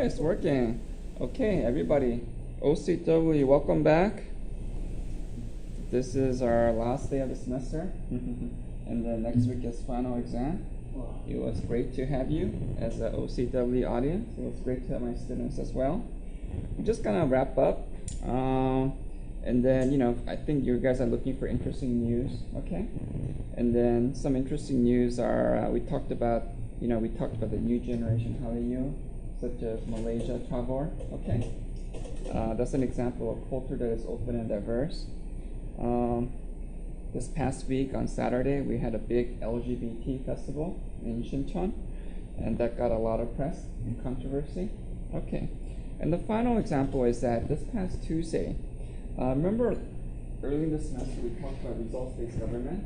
right, it's working. Okay, everybody. OCW, welcome back. This is our last day of the semester. And then next week is final exam. It was great to have you as an OCW audience. It was great to have my students as well. I'm just gonna wrap up. And then, I think you guys are looking for interesting news, okay? And then some interesting news are, we talked about the new generation Hallyu, such as Malaysia traveler, okay? That's an example of culture that is open and diverse. This past week on Saturday, we had a big LGBT festival in Shincheon, and that got a lot of press and controversy. Okay, and the final example is that this past Tuesday, remember early in the semester we talked about results-based government,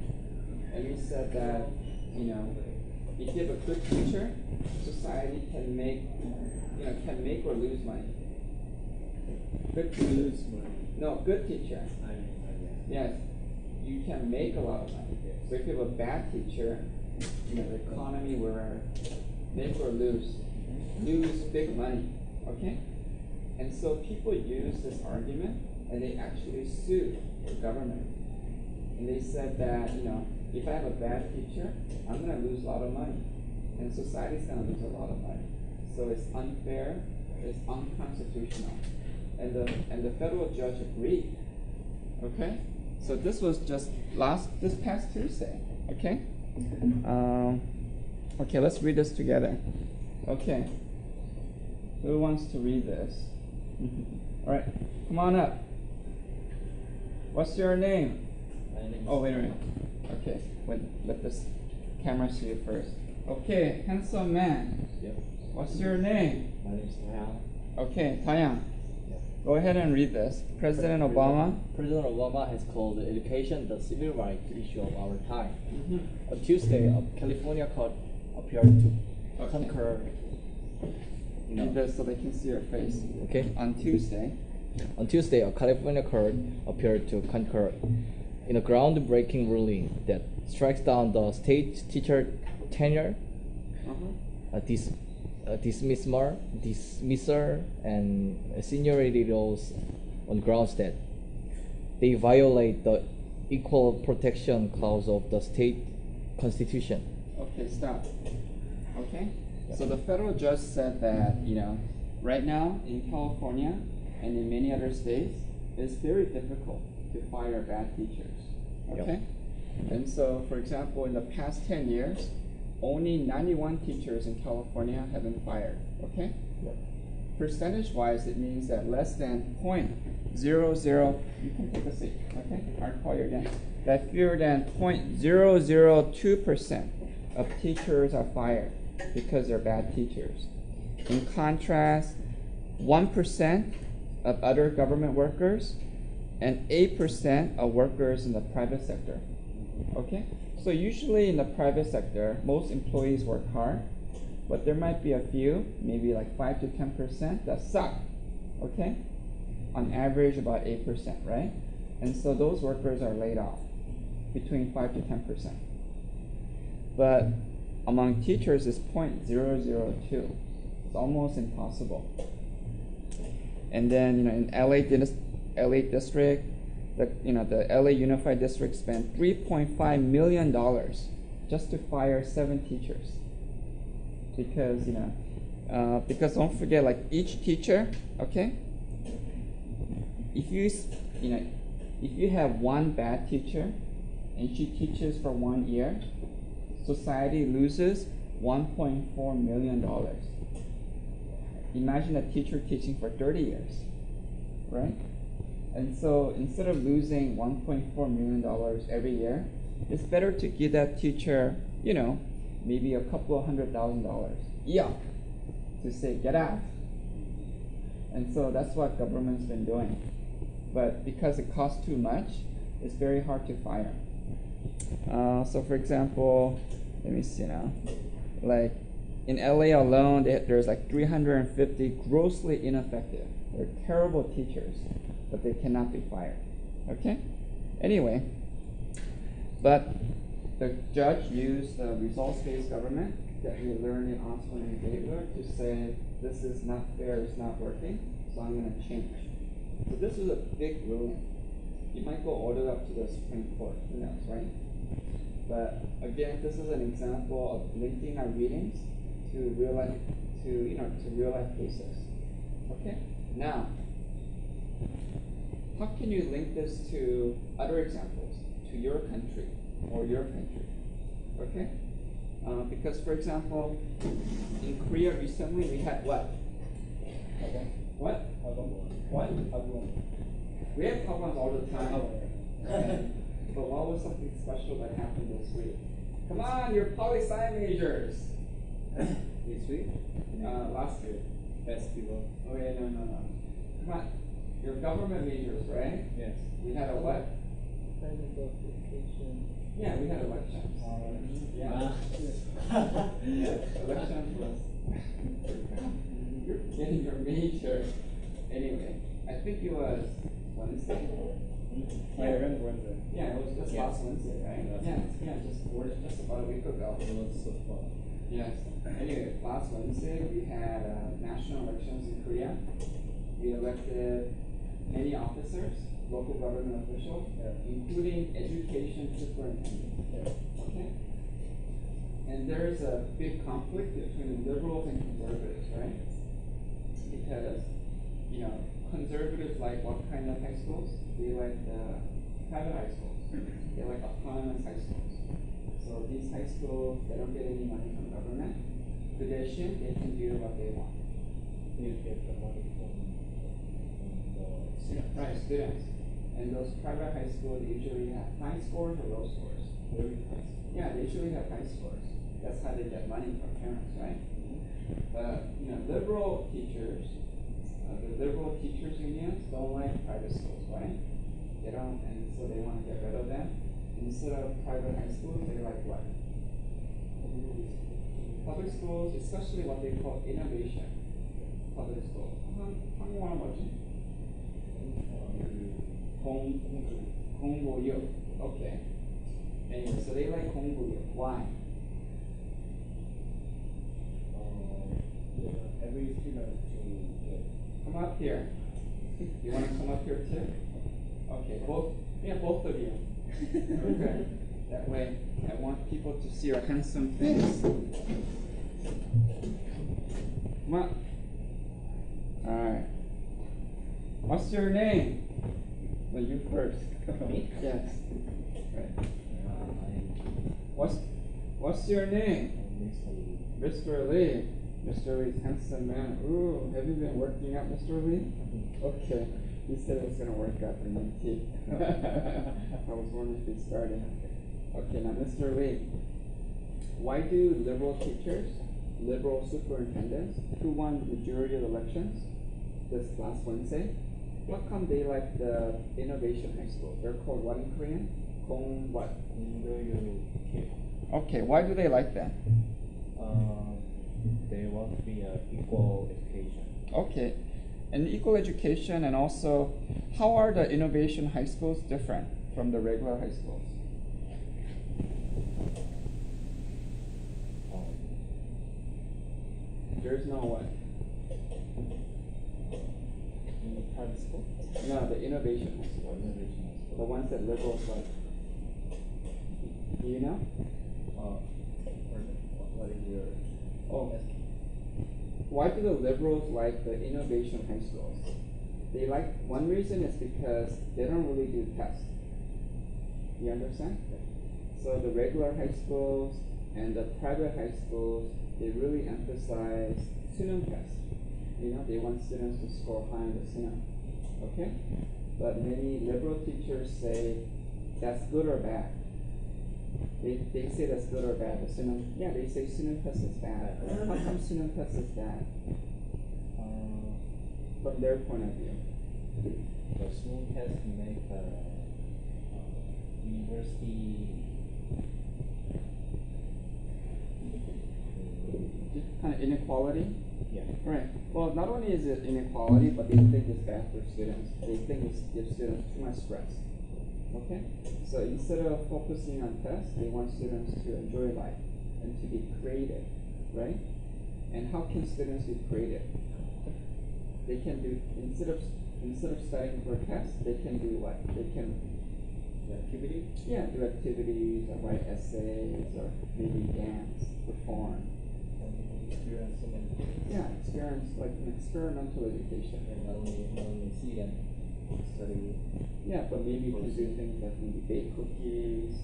and we said that, if you have a good teacher, society can make or lose money. Good teacher. No, good teacher. Yes, you can make a lot of money. But if you have a bad teacher, the economy will make or lose big money. Okay? And so people use this argument and they actually sued the government. And they said that, if I have a bad teacher, I'm going to lose a lot of money. And society's going to lose a lot of money. So it's unfair, it's unconstitutional. And the federal judge agreed. Okay? So this was just this past Tuesday. Okay? Okay, let's read this together. Okay. Who wants to read this? All right, come on up. What's your name? My name is wait a minute. Okay, let this camera see you first. Okay, handsome man. Yep. What's your name? My name is Taeyang. Okay, Taeyang. Yep. Go ahead and read this. President Obama has called education the civil rights issue of our time. On Tuesday, a California court appeared to concur. Read this so they can see your face. Okay. On Tuesday, a California court appeared to concur in a groundbreaking ruling that strikes down the state teacher tenure, dismissal, and seniority rules on grounds that they violate the Equal Protection Clause of the state constitution. Okay, stop. Okay? So the federal judge said that, right now in California and in many other states, it's very difficult to fire bad teachers. Okay? Yep. And so, for example, in the past 10 years, only 91 teachers in California have been fired. Okay? Yep. Percentage-wise, it means that less than 0.00, you can take a seat, okay? I'll call you again. That fewer than 0.002% of teachers are fired because they're bad teachers. In contrast, 1% of other government workers and 8% of workers in the private sector. Okay? So usually in the private sector, most employees work hard, but there might be a few, maybe like 5 to 10% that suck. Okay? On average, about 8%, right? And so those workers are laid off, between 5 to 10%. But among teachers, it's 0.002. It's almost impossible. And then, in LA district, the LA Unified District spent $3.5 million just to fire 7 teachers. Because, because don't forget, like each teacher, okay? If you have one bad teacher and she teaches for 1 year, society loses $1.4 million. Imagine a teacher teaching for 30 years, right? And so instead of losing $1.4 million every year, it's better to give that teacher, maybe a couple of $100,000. Yeah. To say, get out. And so that's what government's been doing. But because it costs too much, it's very hard to fire. So for example, let me see now. Like in LA alone, there's like 350 grossly ineffective. They're terrible teachers, but they cannot be fired. Okay? Anyway, but the judge used the results-based government that we learned in Osborne and Gabler to say this is not fair, it's not working, so I'm going to change. So this was a big ruling. You might go all the way up to the Supreme Court, who knows, right? But again, this is an example of linking our readings to real life, to real life cases. Okay. Now, how can you link this to other examples, to your country or your country? Okay. Because, for example, in Korea recently we had what? What? What? We have problems all the time. But what was something special that happened this week? Come on, you're poli-sci majors. This week? Last week. Festival. Oh yeah, no. Come on, you're government majors, right? Yes. We had a what? Yeah, we had elections. Yeah. Elections was. You're getting your major. Anyway, I think it was Wednesday. I remember Wednesday. Yeah, it was just last Wednesday, right? Just about a week ago. It was so fun. Yes. Anyway, last Wednesday we had national elections in Korea. We elected many officers, local government officials, including education superintendents. Okay. And there is a big conflict between liberals and conservatives, right? Because conservatives like what kind of high schools? They like private high schools. They like autonomous high schools. So these high schools, they don't get any money from government. Tradition, they can do what they want. You get the money from the students. Right, students. And those private high schools usually have high scores or low scores. Very nice. Yeah, they usually have high scores. That's how they get money from parents, right? But liberal teachers, the liberal teachers unions don't like private schools, right? They don't, and so they want to get rid of them. Instead of private high schools, they like what? Public schools, especially what they call innovation public schools. 한국어는 뭐지? 공부육. Okay. Anyway, so they like 공부육. Why? Every student to get. Come up here. You want to come up here too? Okay, both of you. Okay. That way, I want people to see your handsome face. Come on. Alright. What's your name? No, you first. Me? Yes. Right. What's your name? Mr. Lee. Mr. Lee's handsome man. Ooh, have you been working out, Mr. Lee? Okay. He said it was going to work out for me too. I was wondering if he started. Okay, now Mr. Lee, why do liberal teachers, liberal superintendents, who won the majority of elections this last Wednesday, what come they like the innovation high school? They're called what in Korean? Kong what? Okay, why do they like that? They want to be equal education. Okay, and equal education, and also, how are the innovation high schools different from the regular high schools? There's no what? In the private school? No, the innovation high school. Innovation high school. The ones that liberals like. Do you know? What is your? Oh. Why do the liberals like the innovation high schools? They like, one reason is because they don't really do tests. You understand? So the regular high schools and the private high schools, they really emphasize 수능 tests. They want students to score high in the 수능. Okay? But many liberal teachers say that's good or bad. They say that's good or bad. The 수능, yeah, they say 수능 test is bad. How come 수능 test is bad? From their point of view. The small test make university Kind of inequality? Yeah. Right. Well, not only is it inequality, but they think it's bad for students. They think it gives students too much stress. Okay? So instead of focusing on tests, they want students to enjoy life and to be creative. right? And how can students be creative? They can do, instead of studying for a test, they can do what? They can Activity? do activities or write essays or maybe dance, perform. Experience so many things. Yeah, experience like an experimental education. And not only see and study. Yeah, but maybe you can do things like maybe bake cookies,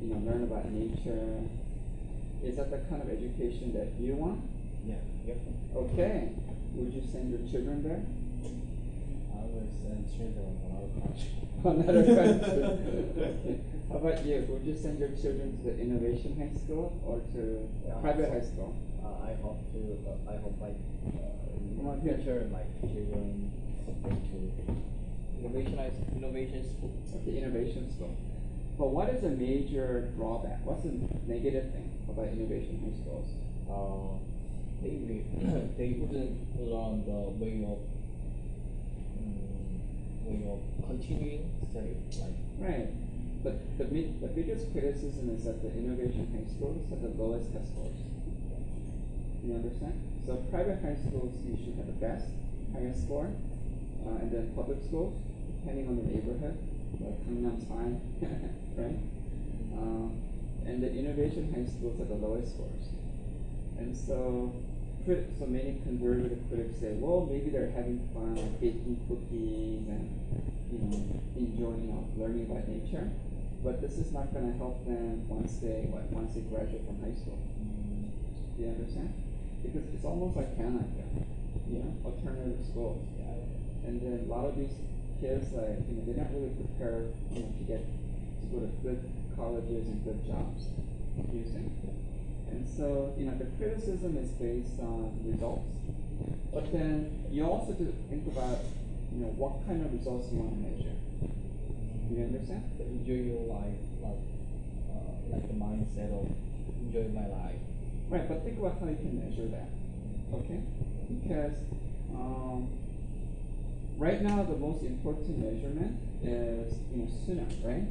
learn about nature. Is that the kind of education that you want? Yeah. Yep. Okay. Would you send your children there? I will send children on another country. Another country. Okay. How about you? Would you send your children to the innovation high school or to private high school? I hope my Come on here. future, my children go to innovation school. Okay, innovation school. But what is a major drawback? What's a negative thing about innovation high schools? Maybe they wouldn't learn the way of continuing study, like Right. But the biggest criticism is that the innovation high schools have the lowest test scores. You understand? So private high schools, you should have the best, highest score, and then public schools, depending on the neighborhood, like Gangnam's high, right? And the innovation high schools have the lowest scores. And so many conservative critics say, well, maybe they're having fun, like baking cookies and enjoying, learning about nature. But this is not going to help them once they graduate from high school. Do you understand? Because it's almost like Canada, alternative schools. And then a lot of these kids, they're not really prepared, to go to good colleges and good jobs. Using. And so, the criticism is based on results. But then you also have to think about, what kind of results you want to measure. Do you understand? enjoy your life, like the mindset of enjoy my life. Right, but think about how you can measure that. Okay? Because right now the most important measurement is Sunan, right?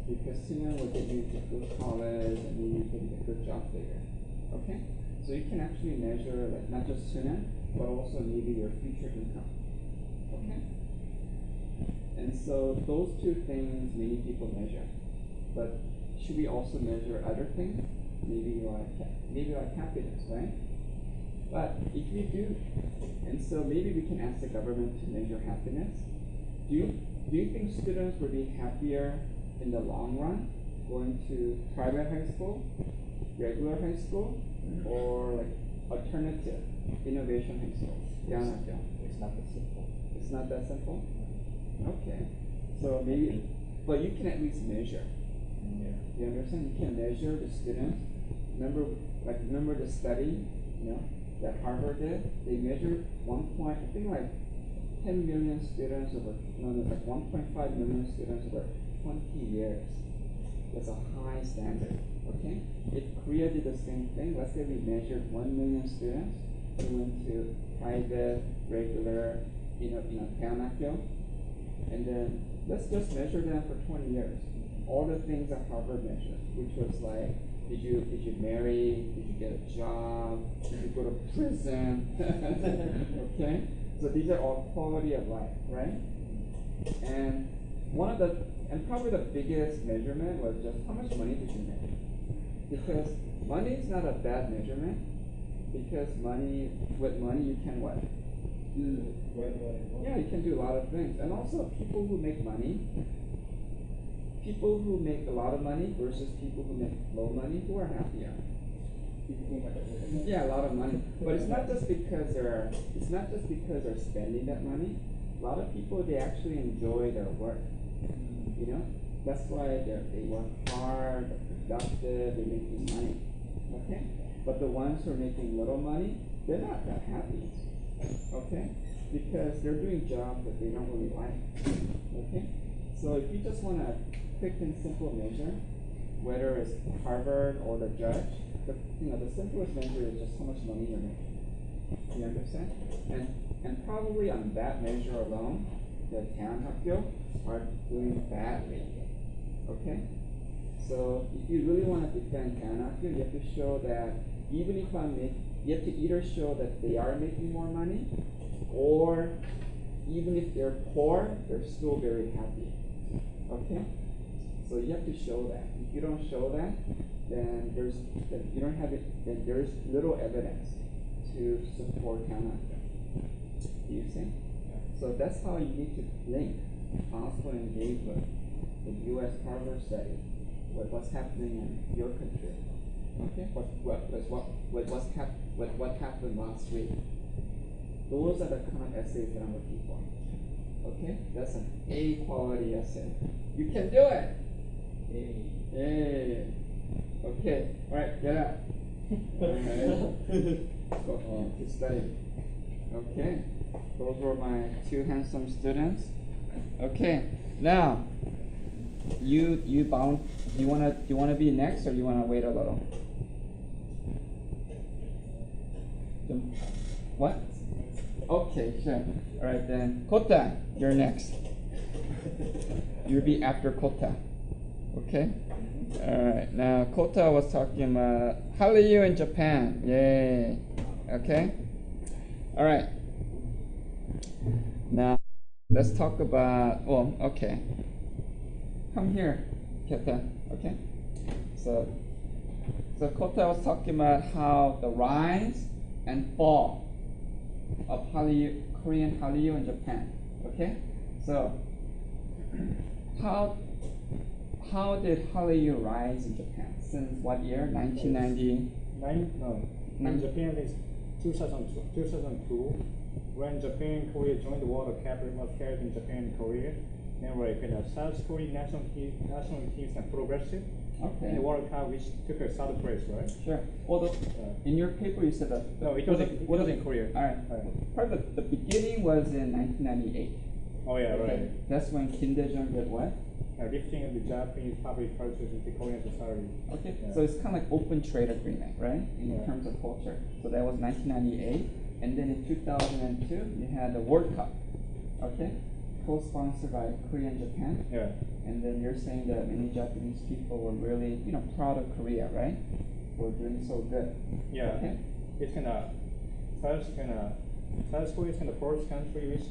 Because Sunan will get you to good college and maybe you can get a good job later. Okay? So you can actually measure not just Sunan, but also maybe your future income. Okay? And so those two things many people measure. But should we also measure other things? Maybe like happiness, right? But if we do, and so maybe we can ask the government to measure happiness. Do you think students will be happier in the long run going to private high school, regular high school, or alternative innovation high school? Yeah, It's not that simple. it's not that simple. Okay, so maybe, but you can at least measure. Yeah. You understand? You can measure the students. Remember the study, that Harvard did? They measured 10 million students over, 1.5 million students over 20 years. That's a high standard, okay? If Korea did the same thing, let's say we measured 1 million students who went to private, regular, 대안학교, and then let's just measure them for 20 years. All the things that Harvard measured, which was like, did you marry? Did you get a job? Did you go to prison? Okay? So these are all quality of life, right? And probably the biggest measurement was just how much money did you make? Because money is not a bad measurement, because with money you can what? Yeah, you can do a lot of things. And also people who make a lot of money versus people who make low money, who are happier? Yeah, a lot of money. But it's not just because they're spending that money. A lot of people, they actually enjoy their work. That's why they work hard, they're productive, they're making money. Okay? But the ones who are making little money, they're not that happy. Okay? Because they're doing jobs that they don't really like. Okay? So if you just want to quick and simple measure, whether it's Harvard or the judge, the simplest measure is just how much money you're making. You understand? And probably on that measure alone, the 대안학교 are doing badly. Okay? So if you really want to defend 대안학교, you have to show that even if you have to either show that they are making more money, or even if they're poor, they're still very happy. Okay? So you have to show that. If you don't show that, then there's little evidence to support Canada. Do you see? So that's how you need to link possible engagement, the U.S. Harvard study, with what's happening in your country. Okay, what happened last week. Those are the kind of essays that I'm looking for. Okay, that's an A quality essay. You can do it. A. Okay, all right, get up. All right. Go on to study. Okay, those were my two handsome students. Okay, now you wanna be next, or you wanna wait a little? What? Okay, sure. All right then, Kota, you're next. You'll be after Kota. Okay. All right. Now Kota was talking about Hallyu in Japan. Yay. Okay. All right. Now let's talk about. Well, okay. Come here, Kota. Okay. So Kota was talking about how the rise and fall of Hallyu, Korean Hallyu in Japan. Okay. So how did Hallyu rise in Japan? Since what year? 1990? In Japan is 2002, when Japan and Korea joined the World Cup. It was held in Japan and Korea. And South Korean national teams are progressive. Okay. In the World Cup, which took a third place, right? Sure. Well, in your paper you said that. No, it was in Korea. All right. Part of the beginning was in 1998. Oh yeah, Okay. right. That's when Kim Dae-jung did what? Lifting of the Japanese public culture into Korean society. Okay. Yeah. So it's kind of like open trade agreement, right? In Yeah. terms of culture. So that was 1998, and then in 2002 you had the World Cup. Okay. Co-sponsored by Korea and Japan. Yeah. And then you're saying that many Japanese people were really, proud of Korea, right? For doing so good. Yeah. Okay. It's South Korea is the first country which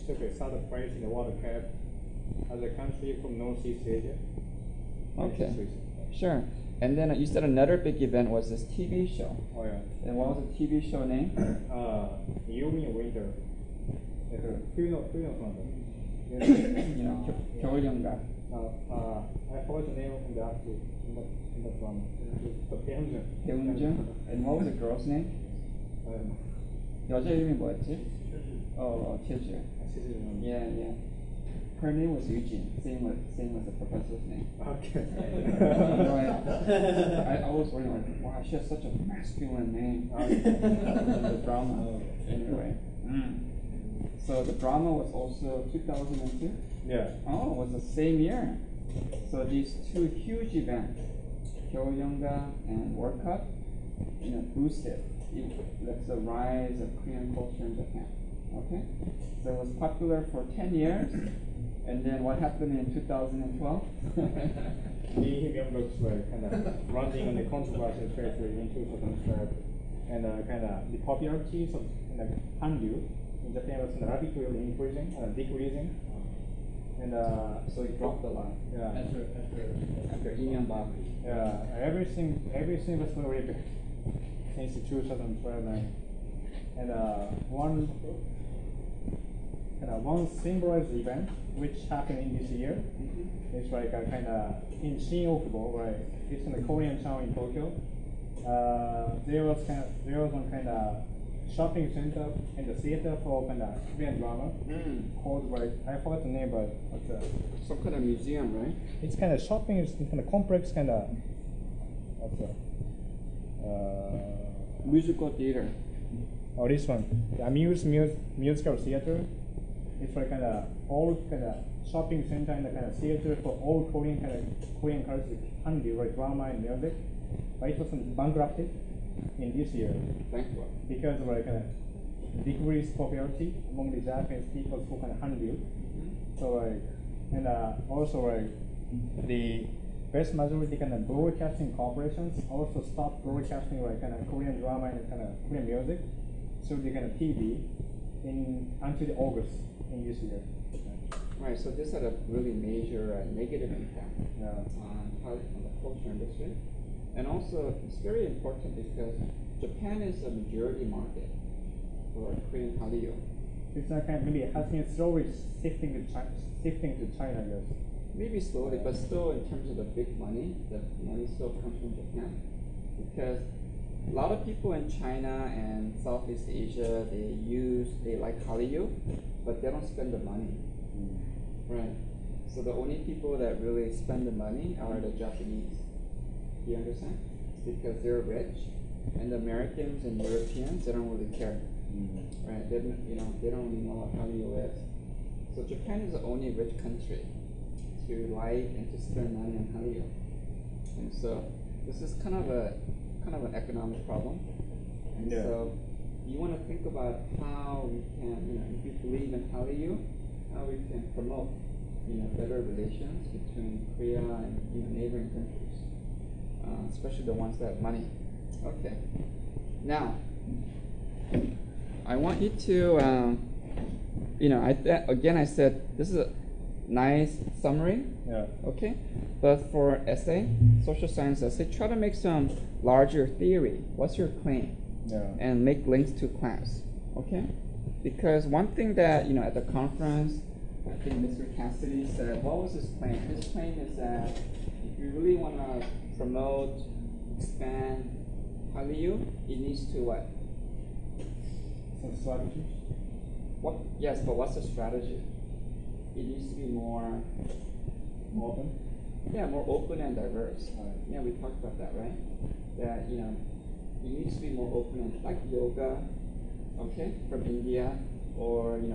took a third place in the World Cup as a country from Northeast Asia. Okay. Sure. And then you said another big event was this TV show. Oh yeah. And what was the TV show name? Yumi Winter. 겨울연가. I forgot the name of the actor in the drama. The Hyunjun. 배운준. And what was the girl's name? 여자 이름이 뭐였지? 최주. Yeah. Her name was Eugene. Same as the professor's name. Okay. I was wondering, like, wow, she has such a masculine name. The drama. Anyway. So the drama was also 2002? Yeah. Oh, it was the same year. So these two huge events, 겨울연가 and World Cup, boosted the rise of Korean culture in Japan. Okay? So it was popular for 10 years, and then what happened in 2012? Lee Myung-buk's kind of running on the controversial territory in 2012, and the popularity of Hangyu in Japan was rapidly decreasing, and So it dropped a lot. Yeah. After Inyonbak. Yeah, everything was very big since 2012, and one symbolized event which happened in this year. It's like a kind of in Shin-Okubo, right? It's in the Korean town in Tokyo. There was one kind of shopping center and the theater for kind of Korean drama called, like, I forgot the name, but Some kind of museum, right? it's kind of shopping. It's kind of complex, kind of Musical theater. oh, this one, the musical theater. It's like kind of old kind of shopping center and the kind of theater for all Korean culture, Hangyu, like drama and music. But it was bankrupted in this year Thank you. because of like decreased popularity among the Japanese people who kind of Hangyu. So like, and also like the vast majority kind of broadcasting corporations also stop broadcasting like kind of Korean drama and kind of Korean music through the kind of TV until August in this year. Right, so this had a really major negative impact Yeah. on the culture industry. And also, it's very important because Japan is a majority market for Korean Hallyu. It's not kind of maybe it has been slowly shifting to China, I guess. Maybe slowly, but still in terms of the big money, the money still comes from Japan. Because a lot of people in China and Southeast Asia, they like Hallyu, but they don't spend the money. Right. So the only people that really spend the money are the Japanese. Do you understand? Because they're rich, and the Americans and Europeans, they don't really care. Right? They don't really know what Hallyu is. So Japan is the only rich country to like and to spend money on Hallyu. And so this is kind of an economic problem. And Yeah. so you want to think about how we can, if you believe in Hallyu, how we can promote, better relations between Korea and neighboring countries, especially the ones that have money. Okay. Now, I want you to, I said this is a nice summary. Yeah. Okay, but for essay, social science essay, try to make some larger theory. What's your claim? Yeah. And make links to class. Okay, because one thing that at the conference, I think Mr. Cassidy said, what was his claim? His claim is that if you really want to promote, expand Hallyu, it needs to what? Some strategies. What? Yes, but what's the strategy? It needs to be more Open. Yeah, more open and diverse. Right. Yeah, we talked about that, right? That it needs to be more open and like yoga, okay, from India, or in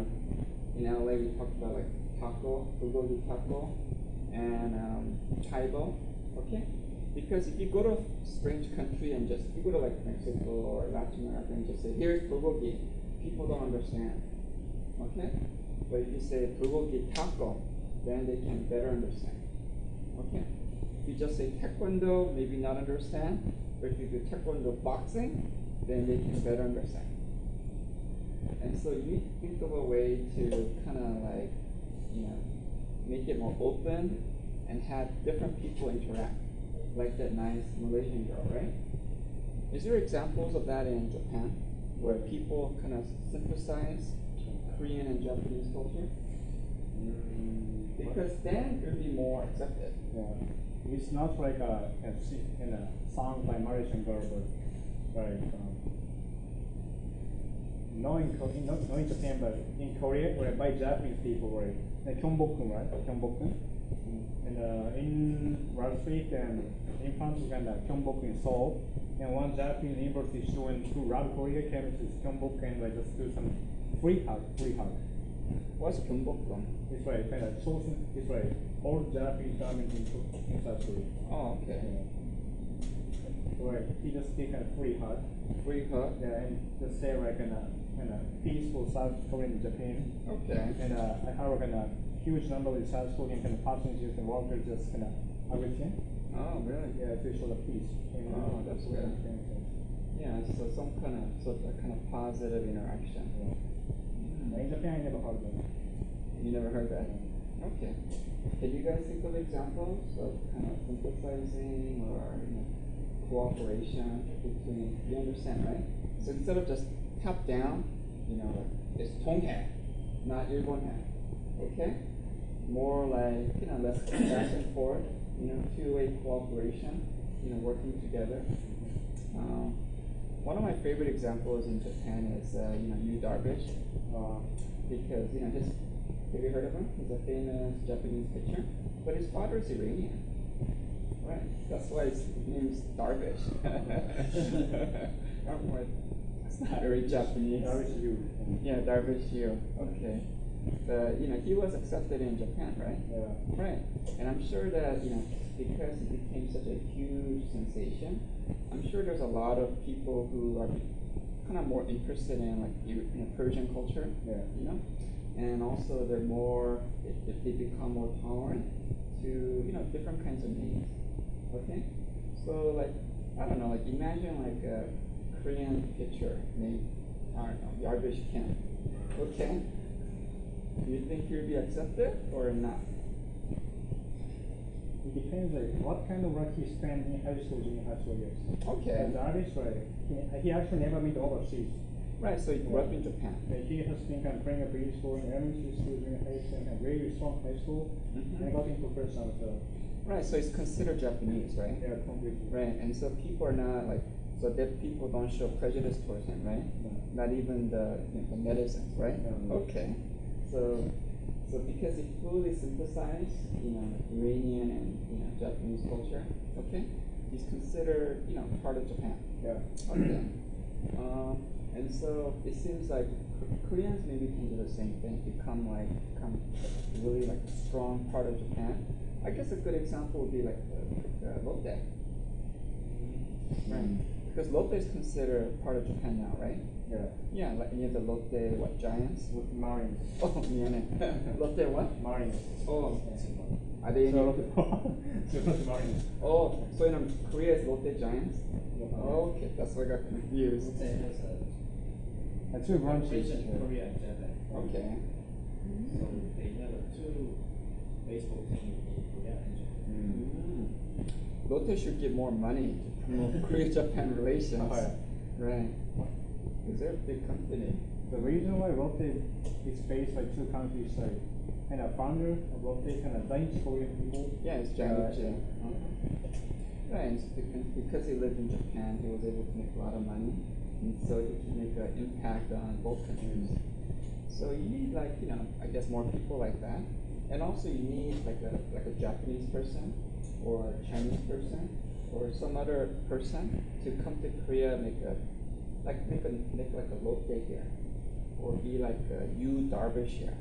LA we talked about like taco, bulgogi taco, and chaibo, okay. Because if you go to a strange country and if you go to like Mexico or Latin America and just say here's bulgogi, people don't understand, okay. But if you say bulgogi taco, then they can better understand. Okay? If you just say taekwondo, maybe not understand. But if you do taekwondo boxing, then they can better understand. And so you need to think of a way to kind of like, make it more open and have different people interact. Like that nice Malaysian girl, right? Is there examples of that in Japan where people kind of synthesize Korean and Japanese culture? Because then it would be more accepted. Yeah. It's not like a song by Malaysian girl, but like knowing Japan, but in Korea, where by Japanese people, right? Like Gyeongbokgung, right? Gyeongbokgung. And in Wall Street and in France, we got Gyeongbokgung in Seoul. And one Japanese university student who robbed Korea came to Gyeongbokgung and like just do some free hug. What's Gyeongbokgung? It's like kind of chosen. It's like all Japanese garments in South Korea. Oh, okay. So like he just did kind of free hug. Free hug? Yeah, and just say like kind of peaceful South Korean Japan. Okay. And I have kind of huge number of South Korean kind of passengers and workers just kind of hug with him. Oh, really? Yeah, to show the peace. Oh, that's good. Yeah, so a kind of positive interaction. In Japan, I never heard of it. You never heard that? Okay. Can you guys think of examples of kind of synthesizing or cooperation between? You understand, right? So instead of just top down, it's 동해, not 일본해. Okay? More like less back and forth, two-way cooperation, working together. One of my favorite examples in Japan is Yu Darvish, because have you heard of him? He's a famous Japanese pitcher, but his father is Iranian, right? That's why his name is Darvish. That's not very Japanese. Darvish-HYU. Yeah, Darvish-HYU. Okay. But he was accepted in Japan, right? Yeah. Right. And I'm sure that because he became such a huge sensation, I'm sure there's a lot of people who are kind of more interested in like Persian culture. Yeah. And also they're more if they become more tolerant to different kinds of names. Okay, so like I don't know, like imagine like a Korean picture named I don't know Garbage Can. Okay, do you think you'll be accepted or not? It depends like what kind of work he spent in high school during high school years. Okay, As artist, right? He actually never been to overseas. right. So you grew up in Japan. He has been kind of playing a big school in elementary school during high school and very strong high school, Mhm. and got into professional. So Right. So it's considered Japanese, right? they are completely Right. And so people are not like so deaf people don't show prejudice towards him, right? No. Not even the medicines, right? No. Okay. So because he fully synthesized, Iranian and Japanese culture, okay, he's considered part of Japan. Yeah. Okay. And so it seems like Koreans maybe can do the same thing, become really like a strong part of Japan. I guess a good example would be like Lotte. Right. Because Lotte is considered part of Japan now, right? Yeah. Yeah, like any of the Lotte Giants. With Marines. Oh, 미안해. Lotte what? Marines. Oh, are they? So the Marines. Oh, so in Korea it's Lotte Giants. Yeah. Oh, okay, that's why I got confused. Lotte has And two a branches. region in Korea and Japan. Okay. So they have two baseball teams in Korea and Japan. Lotte should get more money to promote Korea-Japan relations. Oh, yeah. Right. Because they're a big company. The reason why Lotte is based by two countries, like, and a founder of Lotte kind of Danish Korean people. Yeah, it's Jang-Uchi. Right, and so because he lived in Japan, he was able to make a lot of money, and so he could make an impact on both countries. So you need I guess more people like that, and also you need like a Japanese person, or a Chinese person, or some other person to come to Korea, make a Lotte here, or be like a U Darvish here.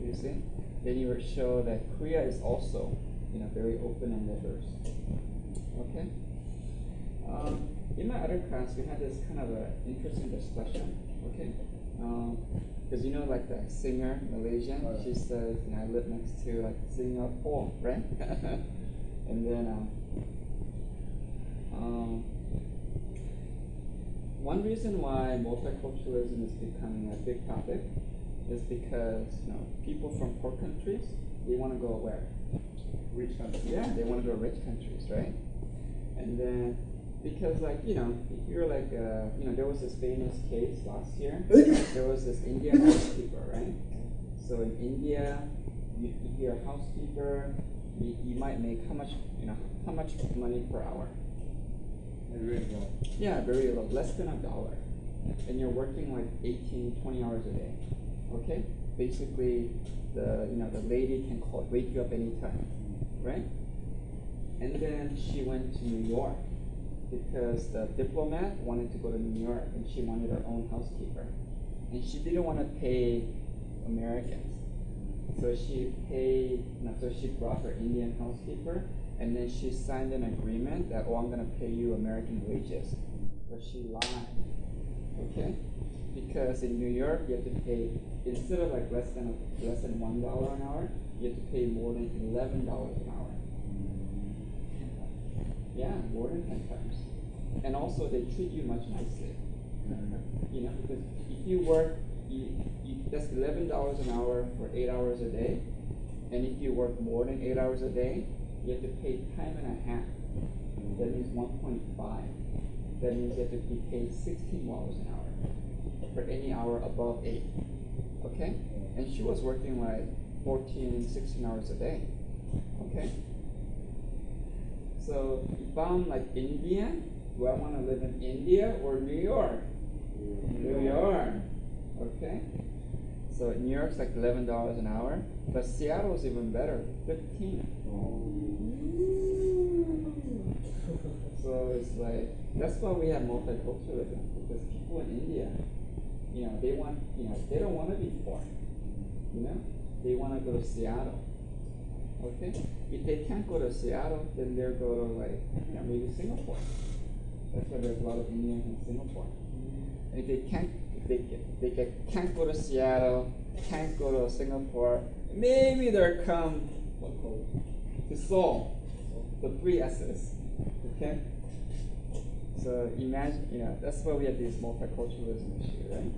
You see? Then you would show that Korea is also, very open and diverse. Okay. In my other class, we had this kind of an interesting discussion. Okay. Because like the singer Malaysian, she says, I live next to like Singapore, right? And then one reason why multiculturalism is becoming a big topic is because people from poor countries, they want to go where? Rich countries. Yeah, they want to go rich countries, right? And then because if you're like there was this famous case last year. There was this Indian housekeeper, right? So in India, if you're a housekeeper, you might make how much money per hour? Really well. Yeah, very low, less than $1. And you're working like 18, 20 hours a day. Okay? Basically, the lady can wake you up anytime, right? And then she went to New York because the diplomat wanted to go to New York and she wanted her own housekeeper. And she didn't want to pay Americans. So she brought her Indian housekeeper, and then she signed an agreement that, I'm going to pay you American wages. But she lied, okay? Because in New York, you have to pay, instead of like less than $1 an hour, you have to pay more than $11 an hour. Yeah, more than 10 times. And also, they treat you much nicely. Because if you work, that's $11 an hour for 8 hours a day. And if you work more than 8 hours a day, you have to pay time and a half. That means 1.5. That means you have to be paid $16 an hour for any hour above 8. Okay? And she was working like 14, 16 hours a day. Okay? So if I'm like Indian, do I want to live in India or New York? New York. Okay? So New York's like $11 an hour, but Seattle's even better, 15. So it's like, that's why we have multiculturalism, because people in India, they don't want to be poor. They want to go to Seattle. Okay? If they can't go to Seattle, then they'll go to maybe Singapore. That's why there's a lot of Indians in Singapore. And if they can't go to Seattle, can't go to Singapore, maybe they'll come to to Seoul. The 3 S's. Okay? So imagine, that's why we have this multiculturalism issue, right?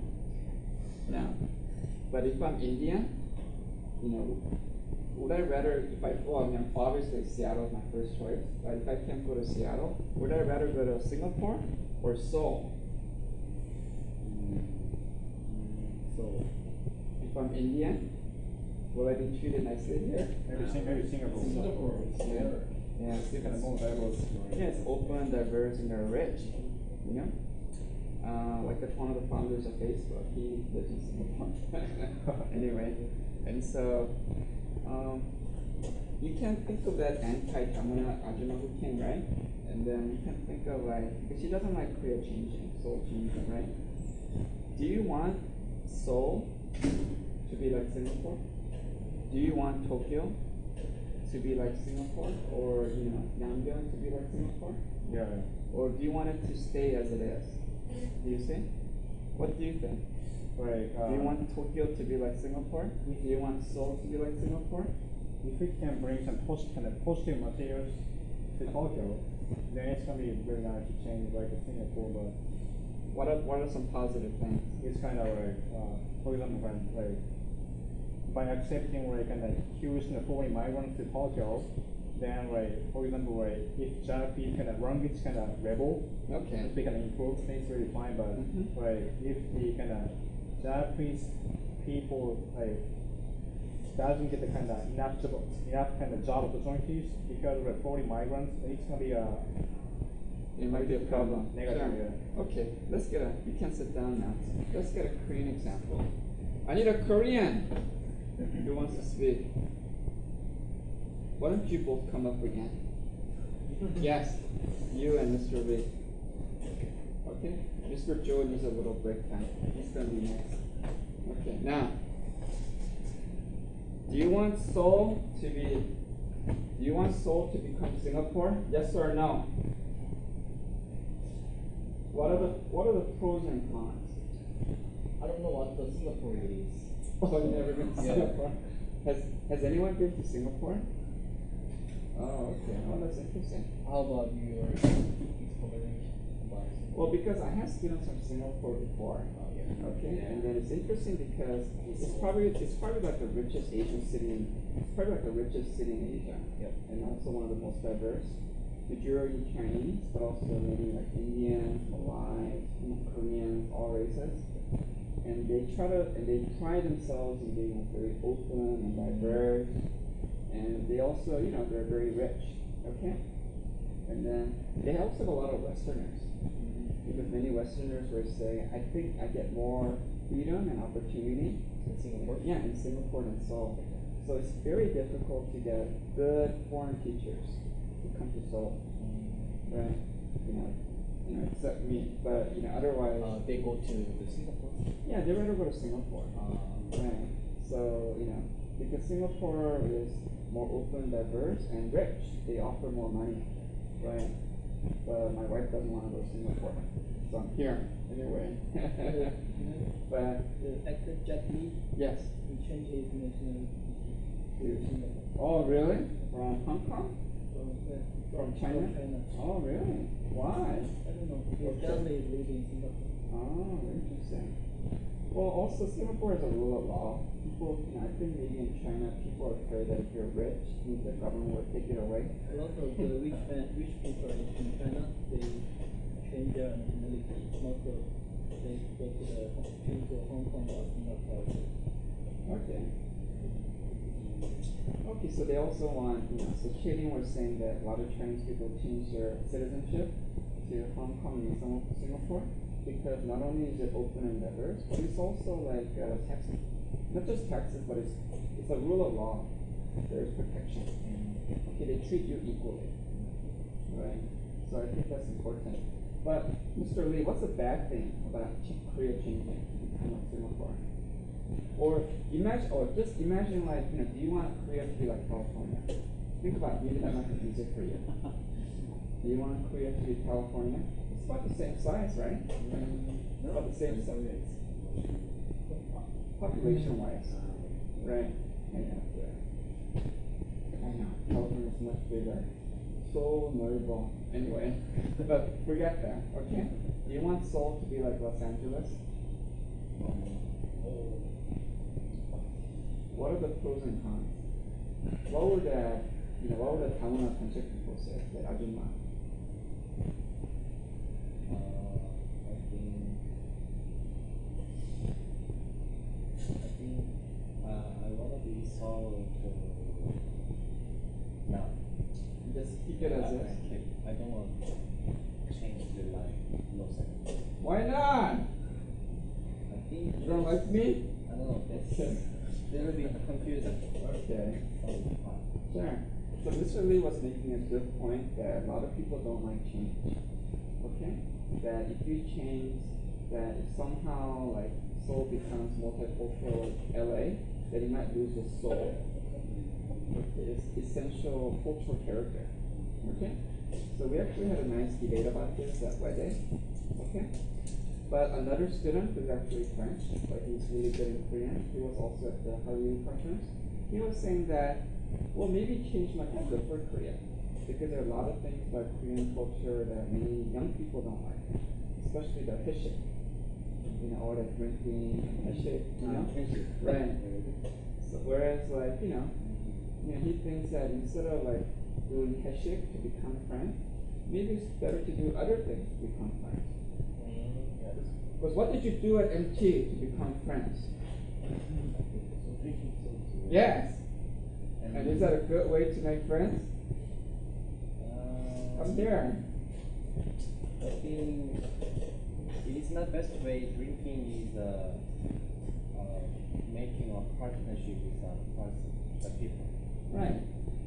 Now, but if I'm Indian, would I rather, obviously Seattle is my first choice, but if I can't go to Seattle, would I rather go to Singapore or Seoul? So, If I'm Indian, will I be treated nicely here? Maybe Singapore. Singapore is better. Yeah, it's Kind of more diverse. it's open, diverse, and they're rich. Like one of the founders of Facebook, he lives in Singapore. Anyway, and so you can think of that anti-Tamuna Ajunahu king, right? And then you can think of because she doesn't like Korea changing, Seoul changing, right? Do you want Seoul to be like Singapore? Do you want Tokyo to be like Singapore, or Yangon to be like Singapore? Yeah. Or do you want it to stay as it is? Do you see? What do you think? Right. Do you want Tokyo to be like Singapore? Do you want Seoul to be like Singapore? If we can bring some positive materials to Tokyo, then it's gonna be very nice to change like Singapore. But What are some positive things? it's kind of like, for example, by accepting kind of huge foreign migrants to Tokyo, then for example, if Japanese kind of language kind of level, Okay. they can improve things really fine. But if the kind of Japanese people doesn't get the kind of enough kind of job opportunities because of the foreign migrants, it's gonna be It might be a problem. Negative, Sure. yeah. Okay, you can sit down now. Let's get a Korean example. I need a Korean who wants to speak. Why don't you both come up again? Yes, you and Mr. Lee. Okay, Mr. Joe needs a little break time. He's gonna be next. Okay, now, do you want Seoul to become Singapore? Yes or no? What are the pros and cons? I don't know what the Singapore is. Oh, you've never been to Yeah. Singapore? Has anyone been to Singapore? Oh, okay. Oh, that's interesting. How about your exploration about Singapore? Well, because I have students from Singapore before. Okay, and then it's interesting because it's probably like the richest Asian city. It's probably like the richest city in Asia. Yep. And also one of the most diverse. Majority Chinese, but also many like Indians, Malays, Koreans, all races. And they pride themselves in being very open and diverse. And they also, they're very rich. Okay? And then they also have a lot of Westerners. Because many Westerners were saying, I think I get more freedom and opportunity In Singapore? yeah, in Singapore and Seoul. So it's very difficult to get good foreign teachers to come to Seoul, right? Except me, but otherwise. They go to the Singapore? Yeah, they rather go to Singapore, right? So because Singapore is more open, diverse, and rich, they offer more money, right? But my wife doesn't want to go to Singapore, so I'm here anyway. But The actor Jet Li, yes. he changed his nationality to Singapore. Oh, really? From Hong Kong? From China? From China. Oh, really? Why? I don't know. His Okay. family is living in Singapore. Oh, interesting. Well, also Singapore is a rule of law. People, I think maybe in China, people are afraid that if you're rich, the government will take it away. A lot of the rich people in China, they change their nationality. Most of they go to Hong Kong or Singapore. Okay. Okay, so they also want, so Shading was saying that a lot of Chinese people change their citizenship to Hong Kong and Singapore because not only is it open and diverse, but it's also like taxes. Not just taxes, but it's a rule of law. There's protection. Okay, they treat you equally, right? So I think that's important. But Mr. Lee, what's the bad thing about Korea changing to become like Singapore? Or just imagine like, do you want Korea to be like California? Think about it, maybe that might be easier for you. Do you want Korea to be California? It's about the same size, right? About the same size. Population wise. Right. I know. California is much bigger. Seoul, 넓어. Anyway, but forget that, okay? Do you want Seoul to be like Los Angeles? What are the pros and cons? What would the 다문화 단체 people say? The 아줌마. I wanna be Seoul to now. Just keep it as is. I don't want to change the line Los Angeles. Why not? I think You don't like me? I don't know. That's Okay. little bit confusing. Okay. So, Sure. So Mr. Lee was making a good point that a lot of people don't like change. Okay? That if you change, that if somehow like Seoul becomes multicultural like LA, that you might lose the soul, its essential cultural character. Okay? So we actually had a nice debate about this at wedding. Okay? But another student who's actually French, but he's really good in Korean, he was also at the HYU conference. He was saying that, well, maybe change might be good for Korea, because there are a lot of things about Korean culture that many young people don't like, especially the hishik. You know, all that drinking and hishik, you know? Right. So whereas, like, you know, he thinks that instead of like doing heshik to become friends, maybe it's better to do other things to become friends. Because what did you do at MT to become friends? Yes. And is that a good way to make friends? Come here. I think it is not best way. Drinking is making a partnership with the people. Right.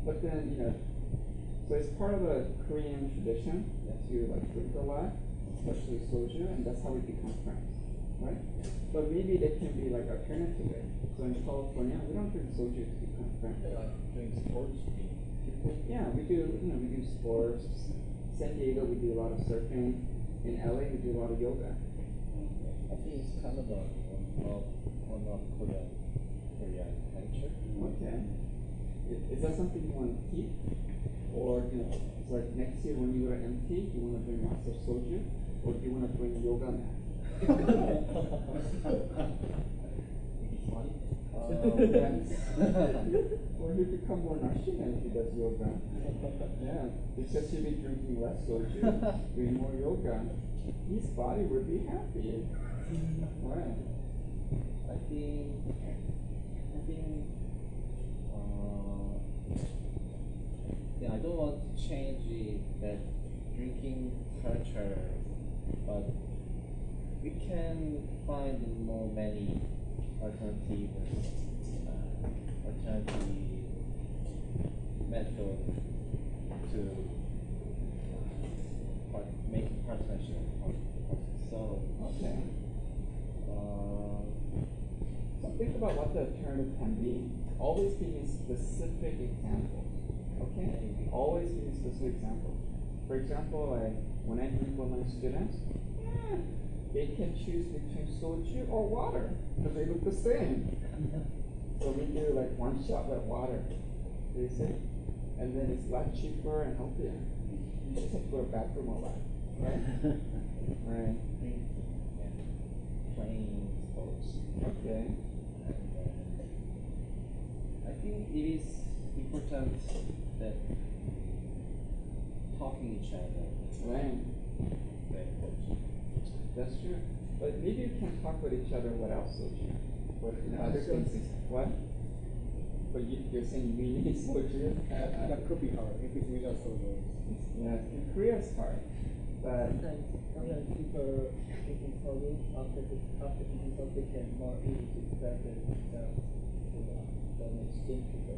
But then, so it's part of the Korean tradition to like drink a lot, especially soju, and that's how we become friends, right? But maybe there can be like alternative way. So in California, we don't drink soju to become friends. Doing sports. Yeah, we do sports. San Diego, we do a lot of surfing. In LA, we do a lot of yoga. I think it's kind of one of Korean culture. Okay. Is that something you want to keep? Or, it's like next year when you go to MT, do you want to bring lots of soju? Or do you want to bring yoga mat? Well, he'll become more Russian if he does yoga. Yeah, because he'll be drinking less soju, doing more yoga. His body would be happy. Right. I think I don't want to change that drinking culture, but we can find many alternative method to make partnership. So Okay. So think about what the alternative can be. Always give me specific examples. Okay? Always give me specific examples. For example, like when I drink with my students, they can choose between soju or water because they look the same. So we do like one shot with water. Do you see? And then it's a lot cheaper and healthier. You just have to go to the bathroom a lot. Right? Right. Playing sports. Okay. I think it is important that talking each other. Right. Very important. That's true. But maybe you can talk with each other what else soju. What other things? What? But you're saying you need soju? That could be hard if it's without soju. Yeah, in Korea it's hard. But Sometimes people drinking soju after drinking soju can more easy to express themselves than exchange people.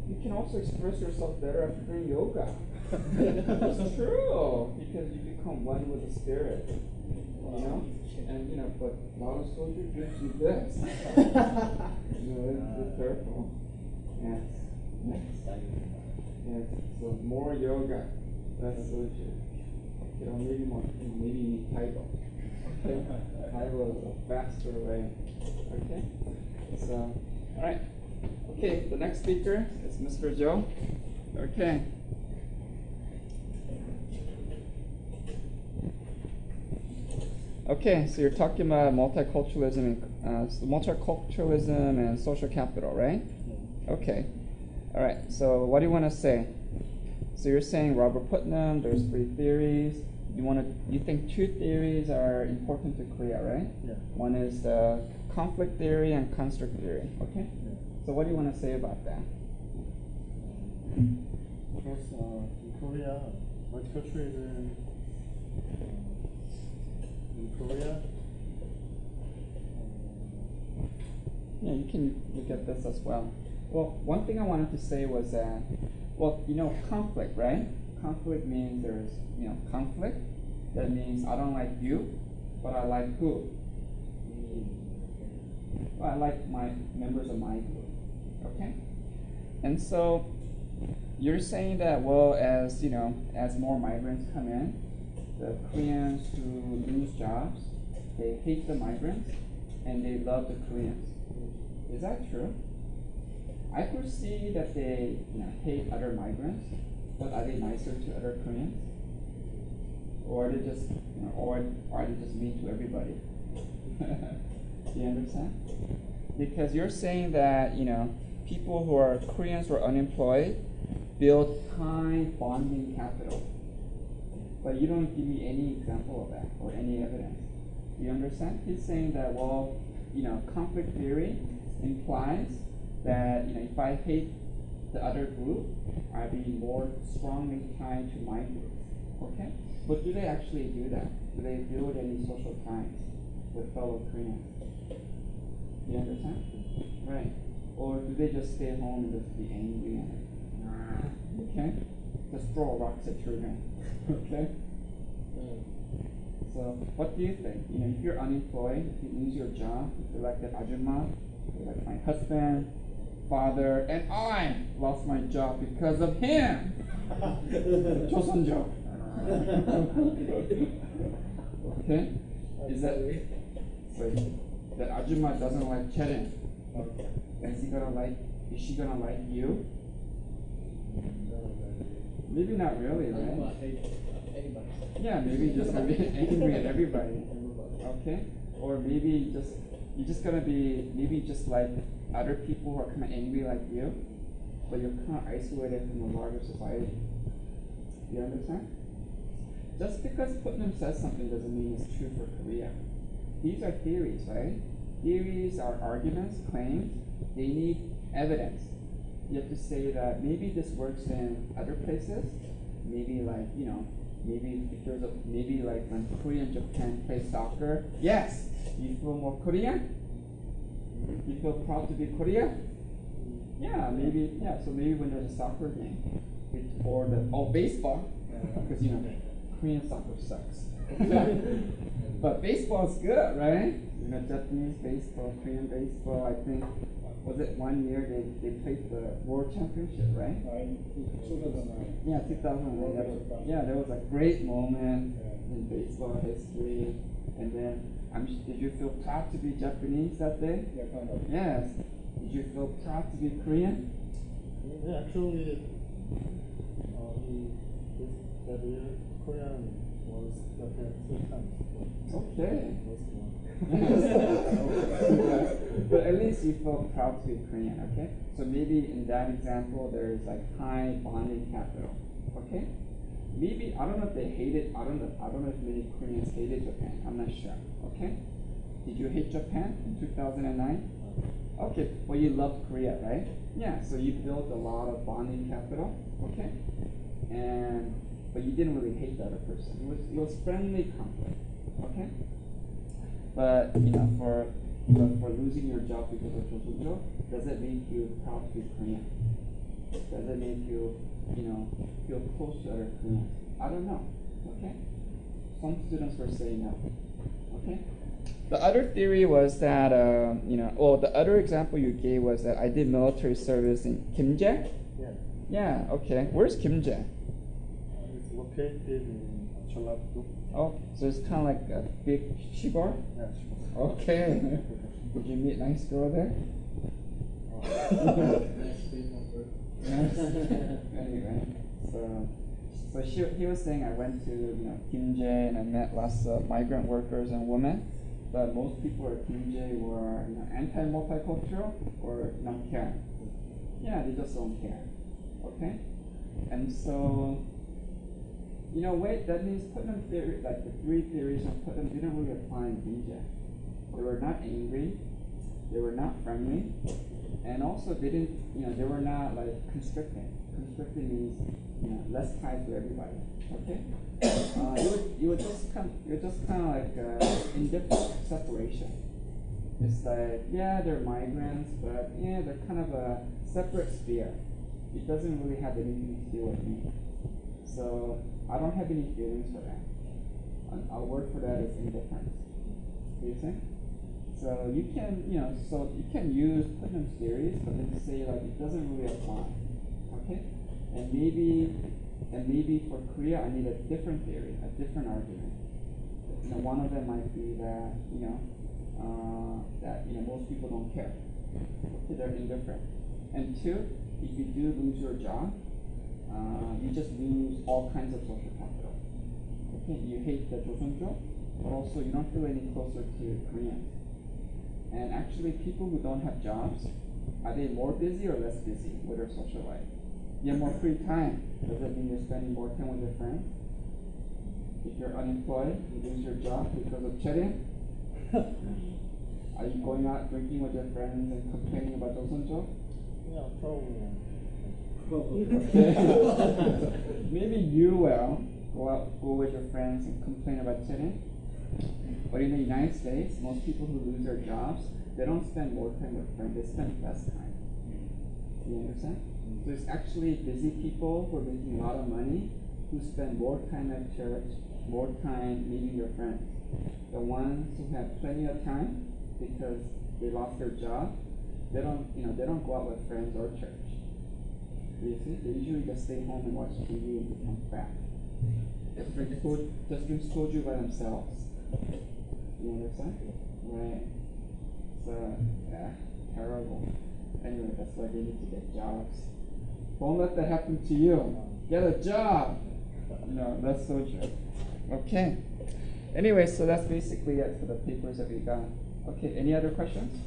you can also express yourself better after doing yoga. It's true, because you become one with the spirit. And but a lot of soju gives you this. Be careful. Yes. Yes. So more yoga, less soju. Maybe more. Maybe you need Taibo. Okay. Taibo is a faster way. Okay. So, all right. Okay. The next speaker is Mr. Joe. Okay. Okay, so you're talking about multiculturalism and social capital, right? Okay. All right. So what do you want to say? So you're saying Robert Putnam. There's 3 theories. You think 2 theories are important to Korea, right? Yeah. One is the conflict theory and construct theory. Okay. Yeah. So what do you want to say about that? Because in Korea, multiculturalism in Korea. Yeah, you can look at this as well. Well, one thing I wanted to say was that, well, conflict, right? Conflict means there's, conflict. That means I don't like you, but I like who? Well, I like my members of my group. Okay? And so you're saying that, well, as more migrants come in, the Koreans who lose jobs, they hate the migrants and they love the Koreans. Is that true? I foresee that they hate other migrants, but are they nicer to other Koreans? Or are they just or are they just mean to everybody? Do you understand? Because you're saying that people who are Koreans who are unemployed build high bonding capital. But you don't give me any example of that or any evidence. Do you understand? He's saying that, well, conflict theory implies that if I hate the other group, I'll be more strongly tied to my group. Okay? But do they actually do that? Do they build any social ties with fellow Koreans? Do you understand? Right. Or do they just stay home and just be angry and okay? Just throw rocks at children. Okay? So what do you think? If you're unemployed, if you lose your job, if you're like that ajumma, you're like my husband, father, and I lost my job because of him. 조선족. Okay? Is that so? That ajumma doesn't like Cherin. Is she gonna like you? Maybe not really, right? Anybody. Yeah, maybe just gonna be angry at everybody. Okay? Or maybe you're just gonna be maybe just like other people who are kind of angry like you, but you're kind of isolated from the larger society. You understand? Just because Putnam says something doesn't mean it's true for Korea. These are theories, right? Theories are arguments, claims. They need evidence. You have to say that maybe this works in other places. Maybe like, maybe if there's maybe like when Korea and Japan play soccer. Yes! You feel more Korean? You feel proud to be Korean? Yeah, maybe, so maybe when there's a soccer game. Or baseball. Because, Korean soccer sucks. But baseball's good, right? Japanese baseball, Korean baseball, I think, was it one year they played the World Championship, right? 2009. Yeah, 2009. Yeah, there was a great moment in baseball history. And then, did you feel proud to be Japanese that day? Yeah, kind of. Yes. Did you feel proud to be Korean? Yeah, actually, that year, Korean was Japan 2 times. Okay. Was one. But at least you felt proud to be Korean, okay? So maybe in that example, there's like high bonding capital, okay? Maybe, I don't know if they hated, I don't know if many Koreans hated Japan, I'm not sure, okay? Did you hate Japan in 2009? Okay, well you loved Korea, right? Yeah, so you built a lot of bonding capital, okay? But you didn't really hate the other person. It was friendly conflict, okay? But for losing your job because of 조선족, does it make you proud to be Korean? Does it make you feel close to other Koreans? I don't know. Okay? Some students were saying no. Okay? The other theory was that the other example you gave was that I did military service in Kimjae? Yeah. Yeah, okay. Where's Kimjae? It's located in Jeollabuk. Oh, so it's kind of like a big shibor? Yeah, sure. Okay. Did you meet a nice girl there? Nice big number. Yes. Anyway, so So he was saying I went to Kimje and I met lots of migrant workers and women, but most people at Kimje were anti-multicultural or don't care. Yeah, they just don't care. Okay, and so wait, that means Putnam theory, like the three theories of Putnam, didn't really apply in Kimje. They were not angry, they were not friendly, and also they didn't, they were not like constricting. Constricting means less ties to everybody. Okay, you would just kind of like indifferent separation. It's like, yeah, they're migrants, but yeah, they're kind of a separate sphere. It doesn't really have anything to do with me. So I don't have any feelings for that. Our word for that is indifference. Do you see? So you can, so you can use Putnam's theories, but then say like it doesn't really apply. Okay? And maybe for Korea I need a different theory, a different argument. One of them might be that most people don't care. Okay, they're indifferent. And two, if you do lose your job, you just lose all kinds of social capital. Okay, you hate the Joseonjo, but also you don't feel any closer to Koreans. And actually, people who don't have jobs, are they more busy or less busy with their social life? You have more free time. Does that mean you're spending more time with your friends? If you're unemployed, you lose your job because of cheating. Are you going out drinking with your friends and complaining about Joseonjo? Yeah, probably. Maybe you will go with your friends and complain about cheating. But in the United States, most people who lose their jobs, they don't spend more time with friends, they spend less time. Do you understand? So it's actually busy people who are making a lot of money who spend more time at church, more time meeting their friends. The ones who have plenty of time because they lost their job, they don't go out with friends or church. You see? They usually just stay home and watch TV and become fat. Just drink soju by themselves. You understand? Right. So, yeah, terrible. Anyway, that's why they need to get jobs. Don't let that happen to you. Get a job. That's so true. Okay. Anyway, so that's basically it for the papers that we got. Okay, any other questions?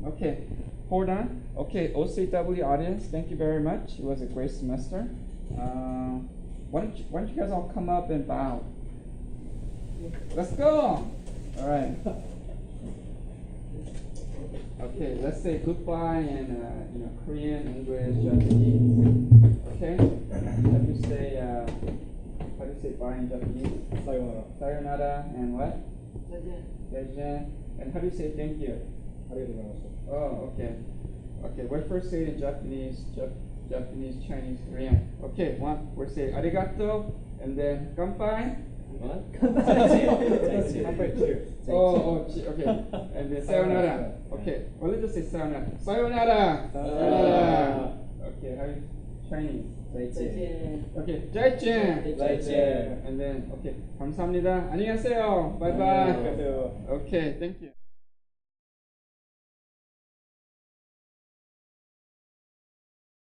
Okay, hold on. Okay, OCW audience, thank you very much. It was a great semester. Why don't you guys all come up and bow? Let's go. All right. Okay, let's say goodbye in Korean, English, Japanese. Okay. How do you say bye in Japanese? Sayonara. Sayonara and what? Zaijian. And how do you say thank you? Oh, okay. Okay, we'll first say it in Japanese, Chinese, Korean. Okay, we'll say arigato, and then kanpai. What? Okay. And then sayonara. Okay, well, let's just say sayonara. Sayonara. Sayonara. Okay, how you Chinese? 再见. Okay, 자이젠. 자이젠. And then, okay, 감사합니다. 안녕하세요. Bye bye. 안녕하세요. Okay, thank you.